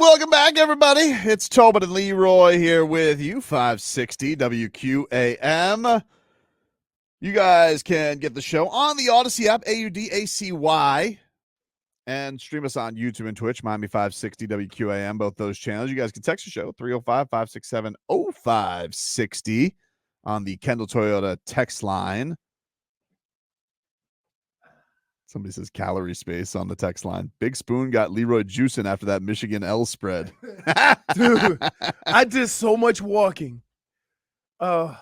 Welcome back, everybody. It's Tobin and Leroy here with you, 560 WQAM. You guys can get the show on the Odyssey app, AUDACY, and stream us on YouTube and Twitch, Miami 560 WQAM, both those channels. You guys can text the show, 305-567-0560 on the Kendall Toyota text line. Somebody says calorie space on the text line. Big Spoon got Leroy juicing after that Michigan L spread. Dude, I did so much walking. Oh,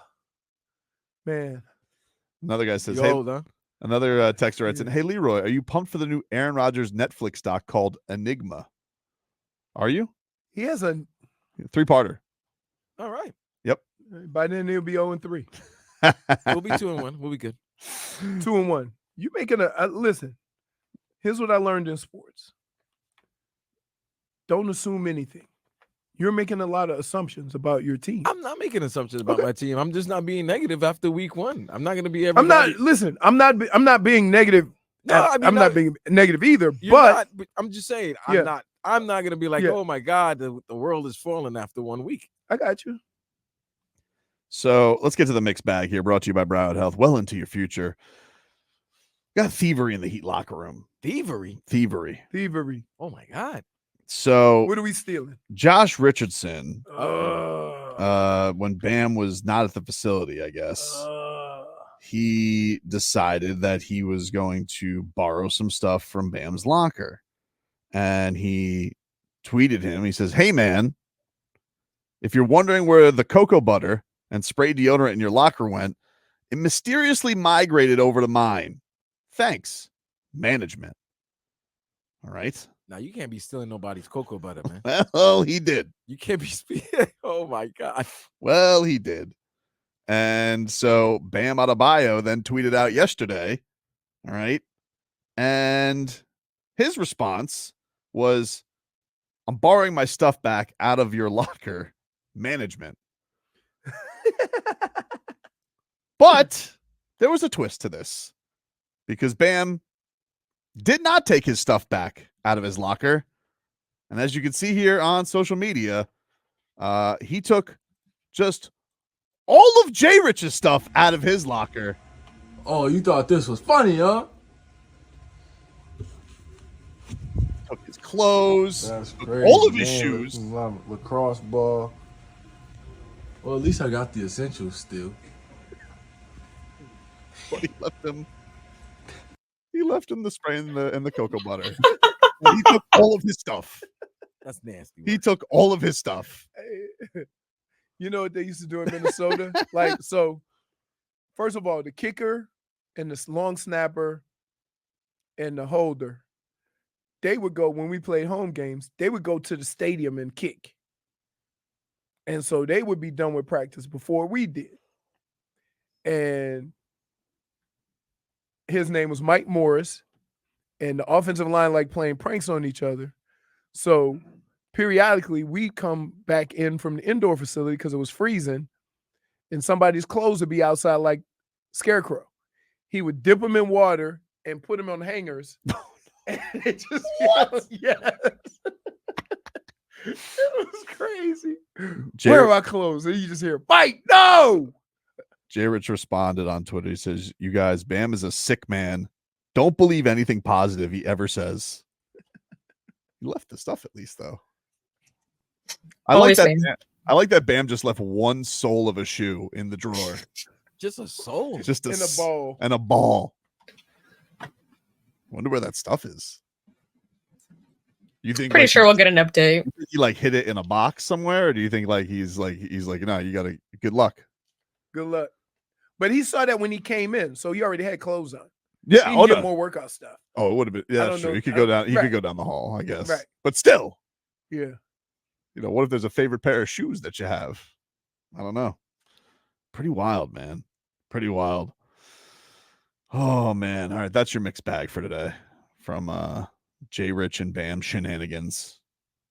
man. Another guy says, another texter writes in, hey, Leroy, are you pumped for the new Aaron Rodgers Netflix doc called Enigma? Are you? He has a 3-parter. All right. Yep. By then, he'll be 0-3. We'll be 2-1. We'll be good. 2-1. You making listen, here's what I learned in sports. Don't assume anything. You're making a lot of assumptions about your team. I'm not making assumptions about my team. I'm just not being negative after week 1. I'm not going to be everybody. I'm not being negative. No, I mean, I'm not being negative either, but I'm just saying I'm not going to be like, Yeah. oh my God, the world is falling after 1 week. I got you. So let's get to the mixed bag here, brought to you by Broward Health. Well into your future. Got thievery in the Heat locker room. Thievery. Oh my God. So What are we stealing? Josh Richardson, when Bam was not at the facility, I guess, he decided that he was going to borrow some stuff from Bam's locker. And he tweeted him. He says, hey, man, if you're wondering where the cocoa butter and spray deodorant in your locker went, it mysteriously migrated over to mine. Thanks, management. All right. Now, you can't be stealing nobody's cocoa butter, man. Well, he did. You can't be speaking. Oh, my God. Well, he did. And so Bam Adebayo then tweeted out yesterday. All right. And his response was, I'm borrowing my stuff back out of your locker, management. But there was a twist to this because Bam did not take his stuff back out of his locker. And as you can see here on social media, he took just all of J. Rich's stuff out of his locker. Oh, you thought this was funny, huh? Took his clothes. That's took crazy. all of his shoes. Lacrosse ball. Well, at least I got the essentials still. But he left him the spray and the cocoa butter. And he took all of his stuff. That's nasty. He took all of his stuff. You know what they used to do in Minnesota? So, first of all, the kicker and the long snapper and the holder, they would go, when we played home games, they would go to the stadium and kick. And so they would be done with practice before we did. And his name was Mike Morris, and the offensive line liked playing pranks on each other. So periodically, we come back in from the indoor facility because it was freezing, and somebody's clothes would be outside like Scarecrow. He would dip them in water and put them on hangers. And it just yes. It was crazy. Where are my clothes? And you just hear, fight, no! J. Rich responded on Twitter. He says, you guys, Bam is a sick man. Don't believe anything positive he ever says. He left the stuff at least, though. I like that Bam just left one sole of a shoe in the drawer. Just a sole? Just in a ball. And a ball. Wonder where that stuff is. You think pretty sure we'll get an update. He like hit it in a box somewhere, or do you think like he's like no, you gotta good luck. Good luck. But he saw that when he came in, so he already had clothes on. Yeah, he can get more workout stuff. Oh, it would have been. Yeah, that's true. He could go down. He could go down the hall, I guess. Right. But still, yeah. You know, what if there's a favorite pair of shoes that you have? I don't know. Pretty wild, man. Pretty wild. Oh man. All right, that's your mixed bag for today from J. Rich and Bam shenanigans.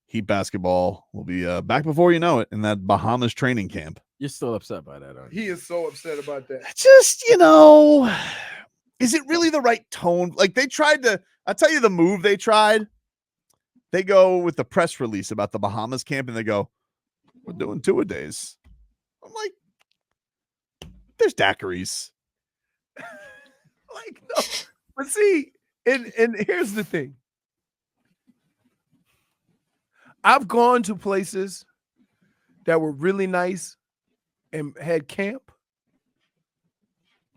Heat basketball will be back before you know it in that Bahamas training camp. You're still upset by that, aren't you? He is so upset about that. Just, you know, is it really the right tone? Like they tried to, I'll tell you the move they tried. they go with the press release about the Bahamas camp, and they go, "We're doing 2-a-days." I'm like, "There's daiquiris." Like, no. But see, and here's the thing. I've gone to places that were really nice and had camp,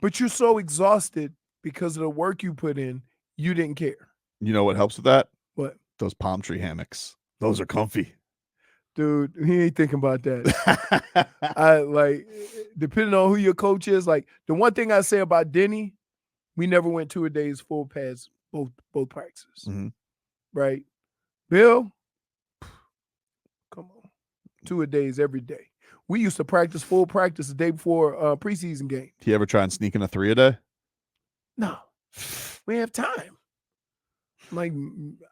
but you're so exhausted because of the work you put in, you didn't care. You know what helps with that? What? Those palm tree hammocks. Those are comfy. Dude, he ain't thinking about that. I like, depending on who your coach is, like the one thing I say about Denny, we never went 2-a-days full pads, both practices. Mhm. Right? Bill, come on. 2-a-days every day. We used to practice full practice the day before preseason game. Do you ever try and sneak in a 3-a-day? No, we have time. Like,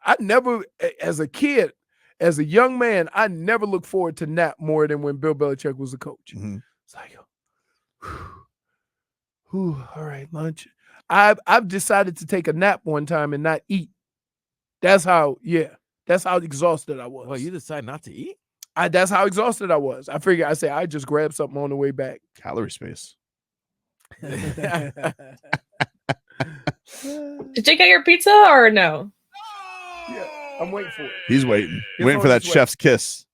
I never, as a kid, as a young man, I never looked forward to nap more than when Bill Belichick was the coach. Mhm. It's like, whew, all right, lunch. I've decided to take a nap one time and not eat. That's how exhausted I was. Well, you decide not to eat? That's how exhausted I was. I figured I just grab something on the way back. Calorie space. Did you get your pizza or no? Yeah, I'm waiting for it. He's waiting. It's Waiting on for that its way. chef's kiss.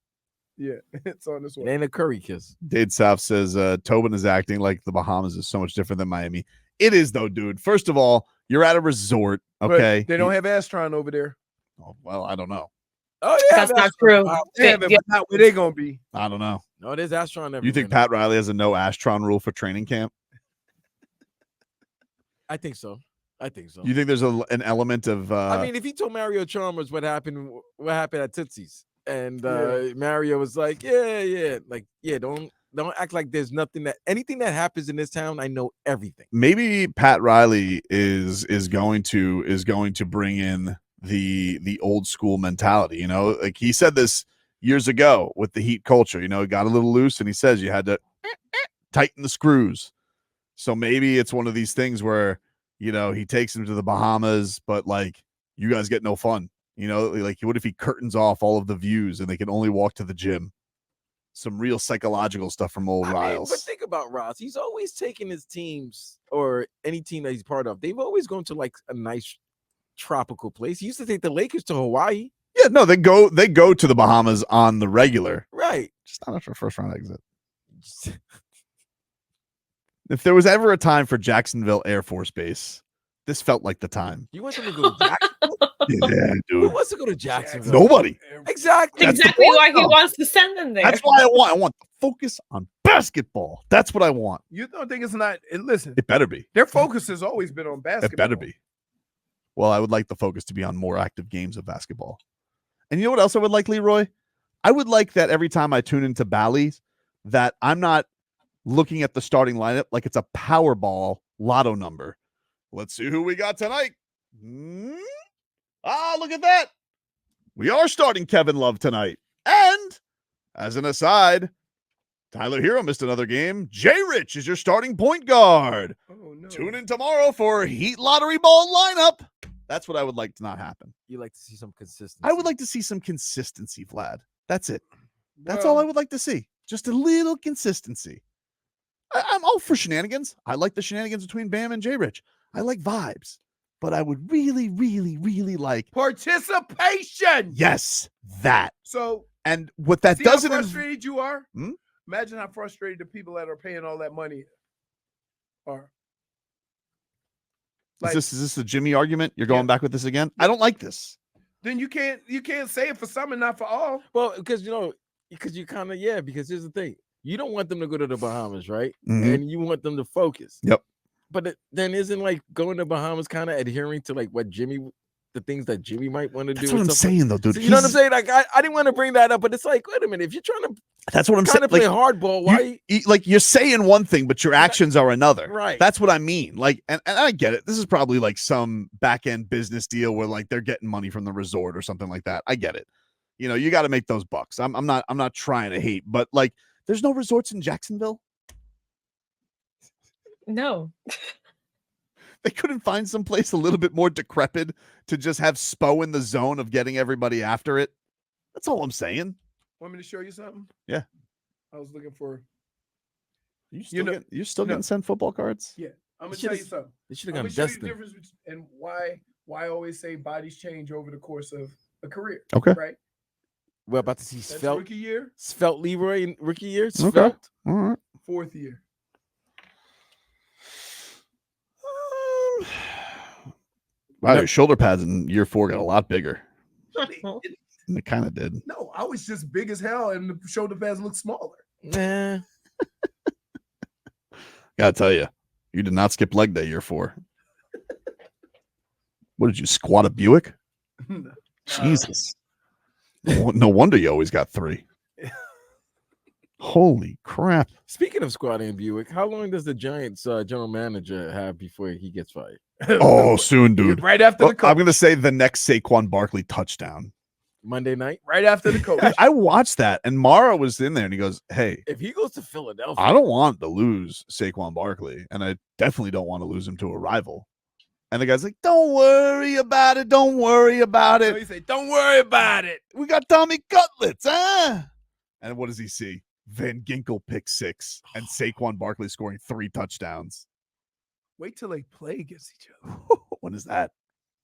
Yeah, it's on this It way. ain't a curry kiss. Dade South says Tobin is acting like the Bahamas is so much different than Miami. It is, though, dude. First of all, you're at a resort, But okay? they don't have Astron over there. Oh, well, I don't know. Oh, yeah. That's not true. They have it, but not where they're gonna be. I don't know. No, there's Astron everywhere. You think now. Pat Riley has a no Astron rule for training camp? I think so. You think there's an element of I mean, if he told Mario Chalmers what happened at Tootsie's, and Mario was like, don't act like there's anything that happens in this town. I know everything. maybe Pat Riley is going to bring in the old school mentality, you know, like he said this years ago with the Heat culture, you know, it got a little loose and he says you had to tighten the screws. So maybe it's one of these things where, you know, he takes him to the Bahamas, but like you guys get no fun, you know, like what if he curtains off all of the views and they can only walk to the gym? Some real psychological stuff from old Riles. But think about Ross. He's always taking his teams or any team that he's part of. They've always gone to like a nice tropical place. He used to take the Lakers to Hawaii. Yeah, no, they go to the Bahamas on the regular. Right. Just not after a first round exit. If there was ever a time for Jacksonville Air Force Base, this felt like the time. You want them to go to Jacksonville? Yeah, Who dude. wants to go to Jacksonville? Nobody. Exactly. That's the Exactly point, why he though. wants to send them there. That's why I want the focus on basketball. That's what I want. You don't think it's not? Listen, It better be. their focus has always been on basketball. It better be. Well, I would like the focus to be on more active games of basketball. And you know what else I would like, Leroy? I would like that every time I tune into Bally's, that I'm not looking at the starting lineup like it's a Powerball lotto number. Let's see who we got tonight. Look at that. We are starting Kevin Love tonight. And as an aside, Tyler Hero missed another game. Jay Rich is your starting point guard. Oh no! Tune in tomorrow for Heat Lottery Ball lineup. That's what I would like to not happen. You like to see some consistency. I would like to see some consistency, Vlad. That's it. That's all I would like to see. Just a little consistency. I'm all for shenanigans. I like the shenanigans between Bam and Jay Rich. I like vibes. But I would really, really, really like Participation. yes, that. So And what that see doesn't how frustrated you are? Hmm? Imagine how frustrated the people that are paying all that money are. is this a Jimmy argument? You're going back with this again? I don't like this. Then you can't say it for some and not for all. Well, because you kind of because here's the thing. You don't want them to go to the Bahamas, right? Mhm. And you want them to focus. Yep. But then isn't like going to Bahamas kind of adhering to like the things that Jimmy might want to do? That's what I'm saying, though, dude. So you know what I'm saying? Like I didn't want to bring that up, but it's like, wait a minute, if you're trying to That's what I'm kind saying. of play Like, hardball, why? like you're saying one thing, but your actions are another. Right. That's what I mean. Like, and I get it. This is probably like some back end business deal where like they're getting money from the resort or something like that. I get it. You know, you got to make those bucks. I'm not trying to hate, but like, there's no resorts in Jacksonville. No. They couldn't find some place a little bit more decrepit to just have Spo in the zone of getting everybody after it. That's all I'm saying. Want me to show you something? Yeah. I was looking for. You're still getting sent football cards? Yeah. I'm gonna tell you something. They should have I'm gone gonna show you the Destin. difference and why I always say bodies change over the course of a career. Okay. Right. We're about to see That's Svelte. rookie year. Svelte Leroy in rookie year. Okay. Svelte. All right. 4th year. Wow, your shoulder pads in year 4 got a lot bigger. It- They kind of did. no, I was just big as hell, and the shoulder pads look smaller. Nah. Gotta tell you, you did not skip leg day year 4. What did you squat a Buick? Jesus. No wonder you always got 3. Holy crap. Speaking of squatting and Buick, how long does the Giants general manager have before he gets fired? Oh, soon, dude. Right after Well, the coach. I'm going to say the next Saquon Barkley touchdown. Monday night? Right after the coach. I watched that, and Mara was in there, and he goes, hey, If he goes to Philadelphia, I don't want to lose Saquon Barkley, and I definitely don't want to lose him to a rival. And the guy's like, don't worry about it. Don't worry about So it. he said, "Don't worry about it." We got Tommy Cutlets, huh? And what does he see? Van Ginkel pick 6 and Saquon Barkley scoring 3 touchdowns. Wait till they play against each other. When is that?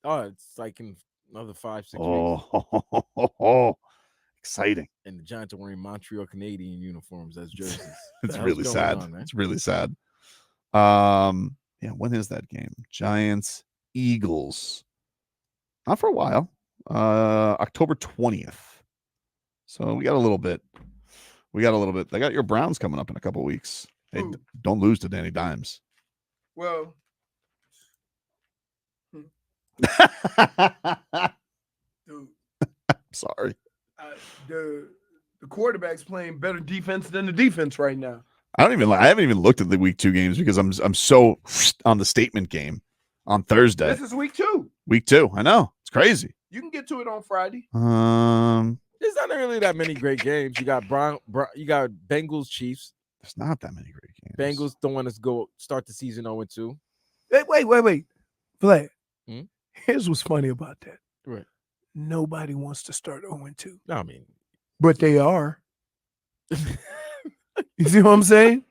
oh, it's like in another 5-6 weeks. Oh, exciting. And the Giants are wearing Montreal Canadian uniforms as jerseys. It's The hell's really going sad. on, man? It's really sad. Yeah, when is that game? Giants, Eagles. Not for a while. October 20th. So we got a little bit. They got your Browns coming up in a couple weeks. Hey, Ooh. don't lose to Danny Dimes. Well, dude, Sorry. the quarterback's playing better defense than the defense right now. I haven't even looked at the week 2 games because I'm so on the statement game on Thursday. This is week 2. Week 2. I know. It's crazy. You can get to it on Friday. There's not really that many great games. You got you got Bengals, Chiefs. There's not that many great games. Bengals don't want to go start the season 0-2. Wait. Vlad. Hmm? Here's what's funny about that. Right. Nobody wants to start 0-2. I mean, But they are. You see what I'm saying?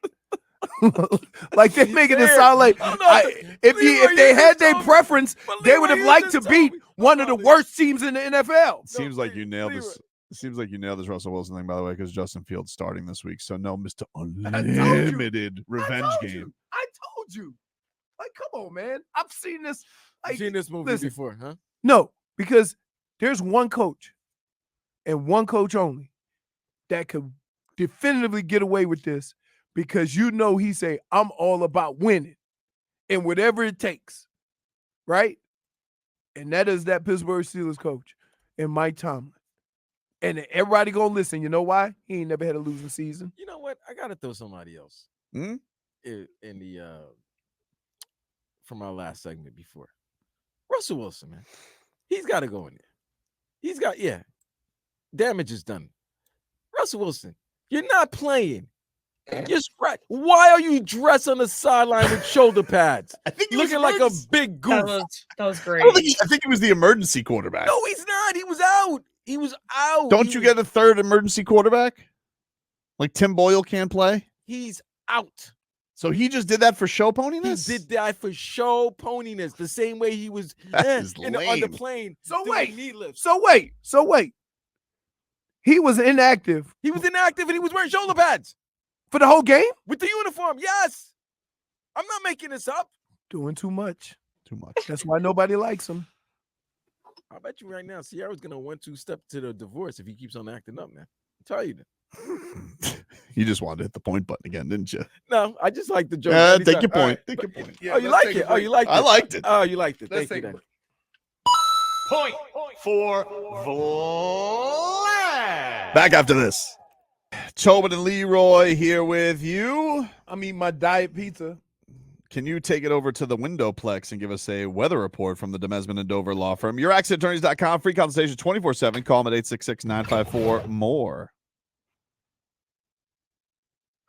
Like they're making it sound like if they had their preference, they would have liked to beat one of the worst teams in the NFL. Seems like you nailed this. It seems like you nailed this Russell Wilson thing, by the way, because Justin Fields starting this week. So no, Mr. Unlimited revenge game. I told you. Like, come on, man. I've seen this. I've seen this movie listen. before, huh? No, because there's one coach and one coach only that could definitively get away with this, because you know he say, I'm all about winning and whatever it takes, right? And that is that Pittsburgh Steelers coach and Mike Tomlin. And everybody gonna listen. You know why? He ain't never had a losing season. You know what? I gotta throw somebody else Hmm? in the from our last segment before. Russell Wilson, man. He's got to go in there. He's got, damage is done. Russell Wilson, you're not playing. You're why are you dressed on the sideline with shoulder pads? I think Looking like a big goof. That was great. I think he was the emergency quarterback. No, he's not. He was out. He was out. Don't you get a third emergency quarterback? Like Tim Boyle can't play? He's out. So he just did that for show He poniness? did that for show poniness, the same way he was That is on the lame. plane. So doing wait. knee lifts. So wait. He was inactive He was inactive and he was wearing shoulder pads for the whole game? with the uniform. Yes. I'm not making this up. Doing too much. Too much. That's why nobody likes him. I bet you right now, Sierra's gonna 1-2 step to the divorce if he keeps on acting up, man. I'll tell you that. You just wanted to hit the point button again, didn't you? No, I just like the joke. Take your All point. right. Take your point. Yeah, Oh, you let's like take it? a Oh, break. you liked it? I liked it. Oh, you liked it. Let's Thank you, take a then. break. Point for Vlad. Back after this. Tobin and Leroy here with you. I'm eating my diet pizza. Can you take it over to the Windowplex and give us a weather report from the Demesman and Dover law firm? YourAccentAttorneys.com. Free consultation 24/7. Call them at 866-954-MORE.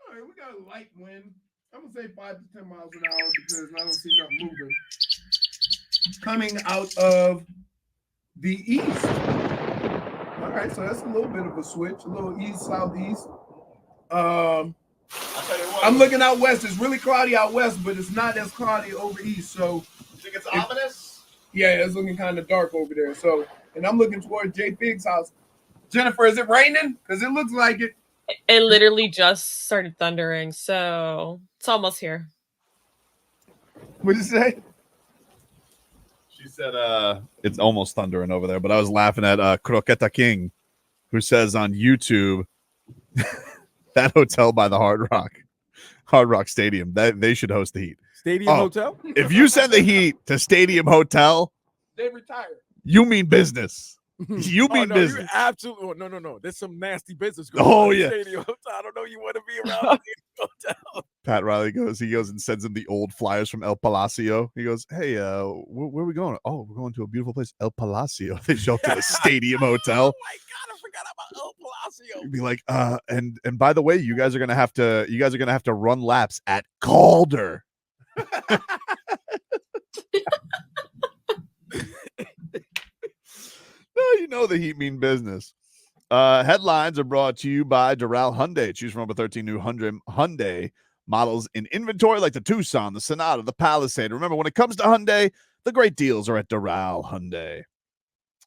All right, we got a light wind. I'm gonna say 5 to 10 miles an hour because I don't see nothing moving. coming out of the east. All right, so that's a little bit of a switch, a little east, southeast. I'm looking out west. It's really cloudy out west, but it's not as cloudy over east. So You think it's ominous? yeah, it's looking kind of dark over there. So, and I'm looking towards Jay Fig's house. Jennifer, is it raining? Because it looks like it. It literally just started thundering, so it's almost here. What did you say? She said it's almost thundering over there, but I was laughing at Croqueta King, who says on YouTube that hotel by the Hard Rock Stadium, that they should host the Heat. Stadium Hotel? If you send the Heat to Stadium Hotel, They retired. you mean business. You mean no, business. You absolutely no. There's some nasty business going Oh, on. yeah. In the Stadium Hotel. I don't know. You want to be around the hotel? Pat Riley goes and sends him the old flyers from El Palacio. He goes, hey, where are we going? Oh, we're going to a beautiful place, El Palacio. They show up to the Stadium Hotel. Oh my God, I forgot about El Palacio. You'd be like, and by the way, you guys are gonna have to run laps at Calder. You know the Heat mean business. Headlines are brought to you by Doral Hyundai. Choose from over 13 new Hyundai models in inventory like the Tucson, the Sonata, the Palisade. Remember, when it comes to Hyundai, the great deals are at Doral Hyundai.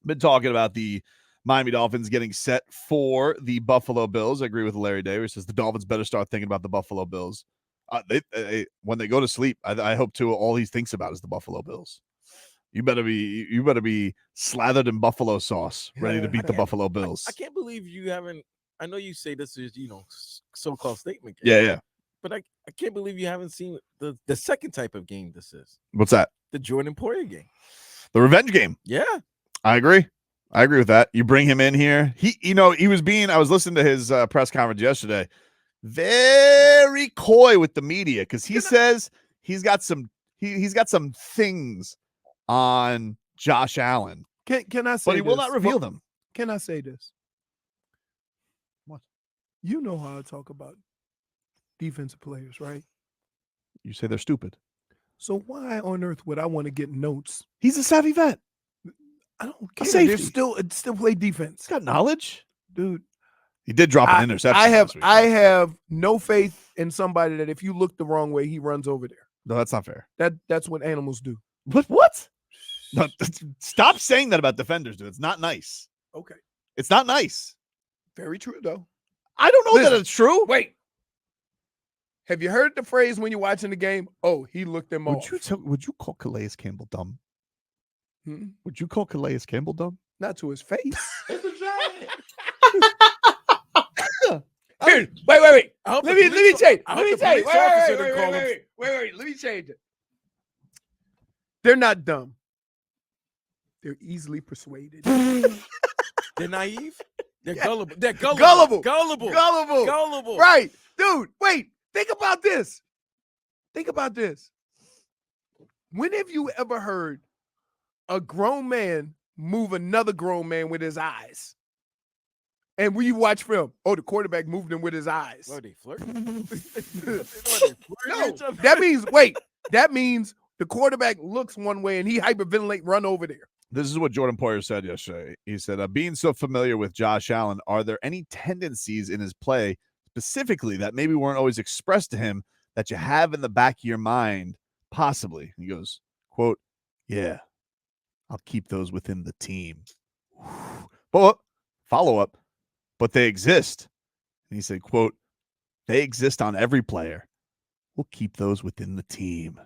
Been talking about the Miami Dolphins getting set for the Buffalo Bills. I agree with Larry Davis. Says the Dolphins better start thinking about the Buffalo Bills. When they go to sleep, I hope too. All he thinks about is the Buffalo Bills. You better be slathered in buffalo sauce, ready to beat the Buffalo Bills. I can't believe you haven't. I know you say this is so-called statement Yeah, game. yeah. But I can't believe you haven't seen the second type of game this is. What's that? The Jordan Poyer game. The revenge game. Yeah. I agree with that. You bring him in here. I was listening to his press conference yesterday. Very coy with the media because he says he's got some things on Josh Allen. Can I say But he will this? not reveal them. Can I say this? What? You know how I talk about defensive players, right? You say they're stupid. So why on earth would I want to get notes? He's a savvy vet. I don't care. safety. They're still play defense. He's got knowledge. Dude. He did drop an interception. I have no faith in somebody that if you look the wrong way, he runs over there. No, that's not fair. That's what animals do. What? No, stop saying that about defenders, dude. It's not nice. Okay. It's not nice. Very true, though. I don't know Listen, that it's true. Wait. Have you heard the phrase when you're watching the game? Oh, he looked them off. Would you call Calais Campbell dumb? Hmm? Would you call Calais Campbell dumb? Not to his face. It's a giant. Here, wait. I hope Let the me police- change. I Let me hope the change. police officer didn't call him. Wait. Let me change it. They're not dumb. They're easily persuaded. They're naive. They're Yeah. gullible. They're Gullible. Gullible. Gullible. Gullible. Right. Dude, wait. Think about this. When have you ever heard a grown man move another grown man with his eyes? And when you watch film, the quarterback moved him with his eyes. What, are they flirting? No, that means the quarterback looks one way and he hyperventilate, run over there. This is what Jordan Poyer said yesterday. He said, being so familiar with Josh Allen, are there any tendencies in his play specifically that maybe weren't always expressed to him that you have in the back of your mind? Possibly. He goes, quote, yeah, I'll keep those within the team. But follow up, but they exist. And he said, quote, they exist on every player. We'll keep those within the team.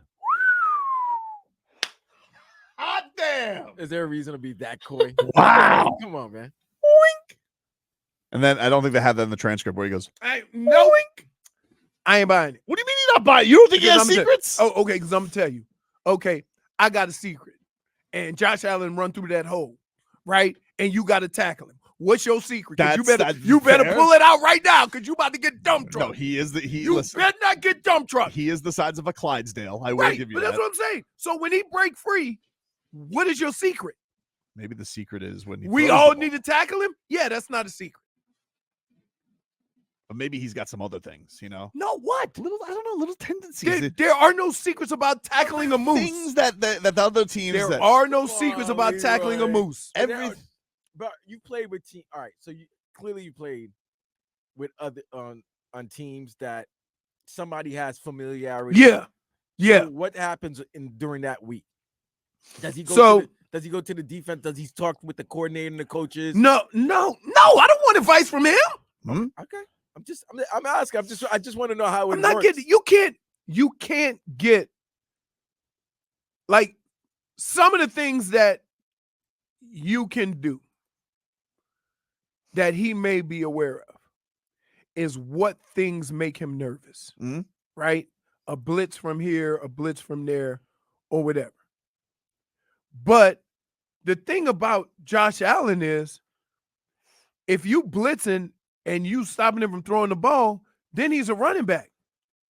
Hot damn. Is there a reason to be that coy? Wow. Come on, man. Oink. And then I don't think they have that in the transcript where he goes, No. I ain't buying it. what do you mean you're not buying? You don't think he has Because I'm secrets? Okay, because I'm going to tell you. Okay, I got a secret. And Josh Allen run through that hole, right? And you got to tackle him. What's your secret? 'Cause That's you better fair. pull it out right now because you about to get dump truck. No, he is the listen, better not get dump truck. he is the size of a Clydesdale. I will Right, give you but that. that's what I'm saying. So when he break free, what is your secret? Maybe the secret is when he We throws all the need to tackle him? Yeah, that's not a secret. But maybe he's got some other things, you know. No, what? Little, I don't know, little tendencies. There are no secrets about tackling a moose. Things that the other teams. There are no secrets about tackling a Leroy. moose. But you played with team. All right, so you played with other on teams that somebody has familiarity. Yeah. So what happens during that week? Does he go? Does he go to the defense? Does he talk with the coordinator and the coaches? No. I don't want advice from him. Okay, I'm asking. I just want to know how it I'm not works. getting. You can't get like some of the things that you can do that he may be aware of is what things make him nervous, right? A blitz from here, a blitz from there, or whatever. But the thing about Josh Allen is if you blitzing and you stopping him from throwing the ball, then he's a running back.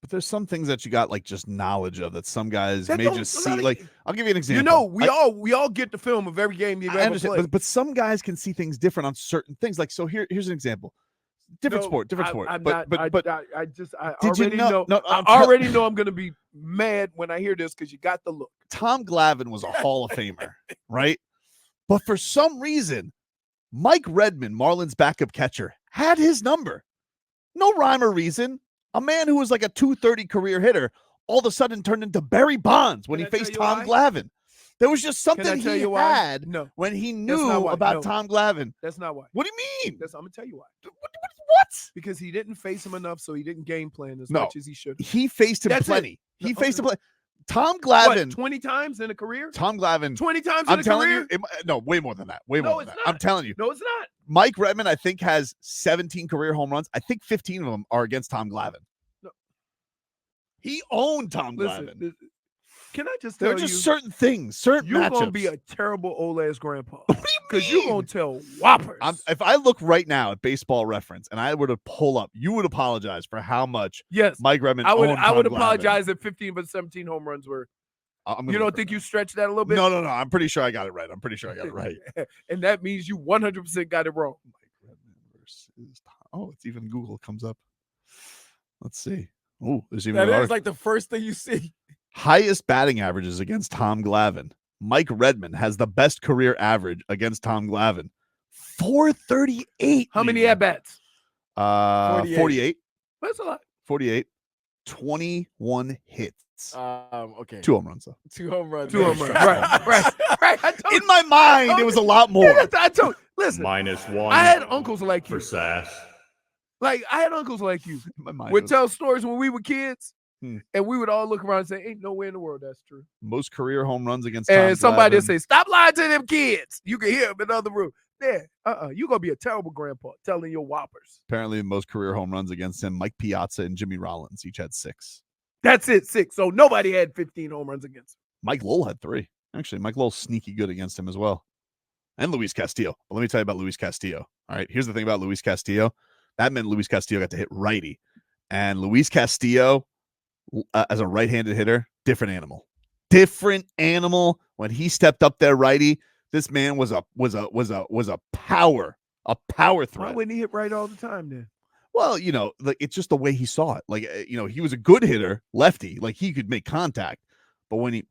But there's some things that you got like just knowledge of that some guys may just see. Like, I'll give you an example. You know, we all get the film of every game you've ever played. But some guys can see things different on certain things. Like, so here's an example. Different sport. I already know I'm going to be mad when I hear this because you got the look. Tom Glavine was a Hall of Famer, right? But for some reason, Mike Redmond, Marlins backup catcher, had his number. No rhyme or reason. A man who was like a 230 career hitter all of a sudden turned into Barry Bonds when he faced Tom Glavine. There was just something he had when he knew about Tom Glavine. That's not why. What do you mean? I'm going to tell you why. What? Because he didn't face him enough, so he didn't game plan as much as he should. He faced him plenty. He faced him plenty. Tom Glavine. 20 times in a career? Tom Glavine. 20 times in I'm a telling career? you. No, way more than that. Way more than that. I'm telling you. No, it's not. Mike Redmond, I think, has 17 career home runs. I think 15 of them are against Tom Glavine. No. He owned Tom Glavine. Can I just tell you? There are just certain things, certain you're matchups. Going to be a terrible old ass grandpa. Because you're going to tell whoppers. If I look right now at Baseball Reference and I were to pull up, you would apologize for how much Mike Redmond owned Tom I would Glavine. apologize if 15 but 17 home runs were. You don't think you stretched that a little bit? No. I'm pretty sure I got it right. And that means you 100% got it wrong. Mike Redmond versus it's even Google comes up. Let's see. Oh, there's even that is like the first thing you see. Highest batting averages against Tom Glavine. Mike Redmond has the best career average against Tom Glavine. 438. How many at bats? 48. That's a lot. 48. 21 hits. Okay. 2 home runs though. 2 home runs. 2 home runs. Right. In my mind, it was a lot more. I told you. Listen. -1. I had uncles like you. For Sass. Like I had uncles like you. My mind would tell stories when we were kids. Hmm. And we would all look around and say, ain't no way in the world that's true. Most career home runs against Tom And somebody would Glavine. say, stop lying to them kids. You can hear them in the other room. Yeah, you're going to be a terrible grandpa telling your whoppers. Apparently, most career home runs against him, Mike Piazza and Jimmy Rollins each had 6. That's it, 6. So nobody had 15 home runs against him. Mike Lowell had 3. Actually, Mike Lowell's sneaky good against him as well. And Luis Castillo. But let me tell you about Luis Castillo. All right, here's the thing about Luis Castillo. That meant Luis Castillo got to hit righty. And Luis Castillo, as a right-handed hitter, different animal. When he stepped up there righty, this man was a power threat. Why wouldn't he hit right all the time then? Well, like it's just the way he saw it. Like, he was a good hitter, lefty. Like he could make contact, but when he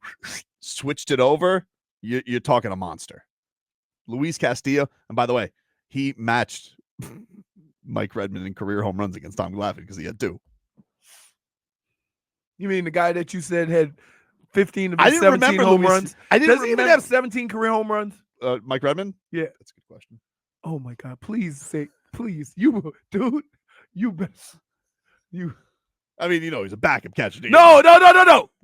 switched it over, you're talking a monster. Luis Castillo, and by the way, he matched Mike Redmond in career home runs against Tom Glavine because he had 2. You mean the guy that you said had 15 of his 17 home runs? Does he even have 17 career home runs? Mike Redmond? Yeah. That's a good question. Oh, my God. Please. You, dude, you best. You. I mean, he's a backup catcher. No.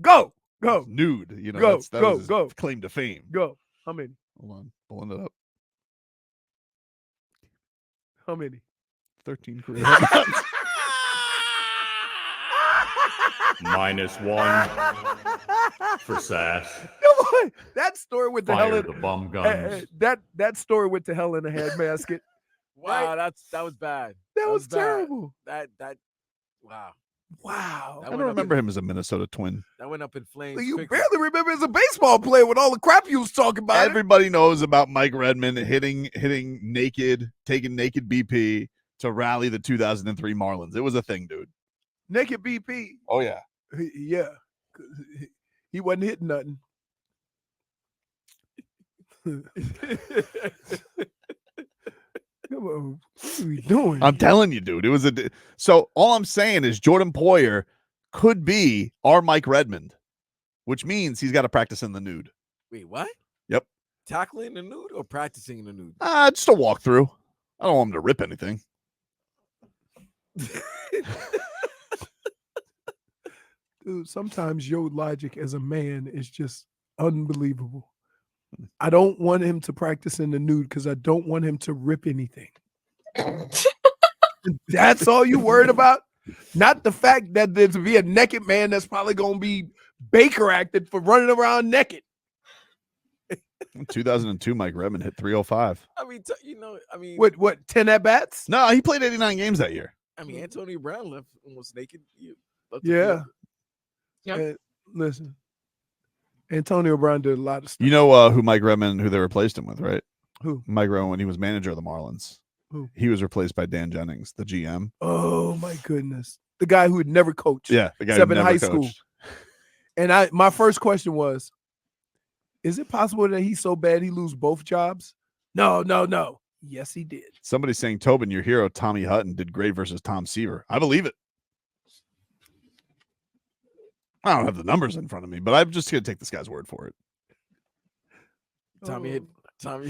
Go. He's nude. That was his claim to fame. Go. How many? Hold on. Pulling it up. How many? 13 career home runs. -1 for Sass. No, that story with the hell Fire in the bum guns. that story with the hell in the head basket. Wow, that was bad. That was bad. terrible. Wow. I don't remember him as a Minnesota Twin. That went up in flames. You quickly. barely remember as a baseball player with all the crap you was talking about. Everybody knows about Mike Redmond hitting naked, taking naked BP, to rally the 2003 Marlins. It was a thing, dude. Naked BP. Oh yeah. Yeah. He wasn't hitting nothing. Come on. What are we doing? I'm telling you, dude. It was so all I'm saying is Jordan Poyer could be our Mike Redmond, which means he's got to practice in the nude. Wait, what? Yep. Tackling the nude or practicing in the nude? Just a walkthrough. I don't want him to rip anything. Dude, sometimes your logic as a man is just unbelievable. I don't want him to practice in the nude because I don't want him to rip anything. That's all you worried about? Not the fact that there's to be a naked man that's probably going to be Baker acted for running around naked. 2002, Mike Redmond hit 305. I mean, What 10 at bats? No, he played 89 games that year. I mean, Antonio Brown left almost naked. Yeah. Yep. Listen, Antonio Brown did a lot of stuff. You know who Mike Redmond, who they replaced him with, right? Who? Mike Redmond, when he was manager of the Marlins. Who? He was replaced by Dan Jennings, the GM. Oh my goodness. The guy who had never coached. Yeah, the guy except who in never high school. coached. And my first question was, is it possible that he's so bad he lose both jobs? No. Yes, he did. Somebody's saying, Tobin, your hero, Tommy Hutton, did great versus Tom Seaver. I believe it. I don't have the numbers in front of me, but I'm just going to take this guy's word for it. Tommy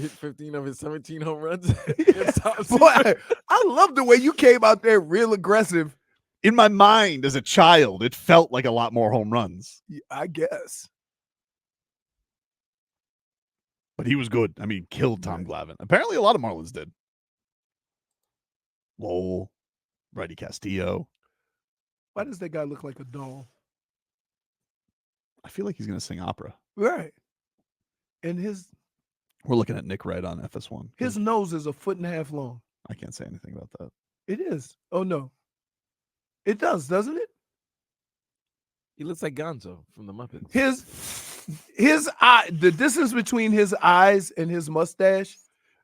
hit 15 of his 17 home runs. Boy, I love the way you came out there real aggressive. In my mind as a child, it felt like a lot more home runs. I guess. But he was good. I mean, killed Tom Glavine. Apparently, a lot of Marlins did. Lowell, Righty Castillo. Why does that guy look like a doll? I feel like he's going to sing opera. Right. And We're looking at Nick Wright on FS1. his nose is 1.5 feet long. I can't say anything about that. It is. Oh, no. It does, doesn't it? He looks like Gonzo from the Muppets. His eye, the distance between his eyes and his mustache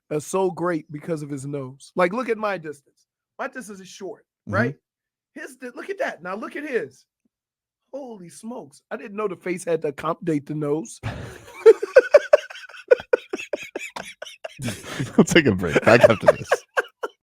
is so great because of his nose. Like, look at my distance. My distance is short, right? Look at that. Now look at his. Holy smokes. I didn't know the face had to accommodate the nose. We'll take a break. Back after this.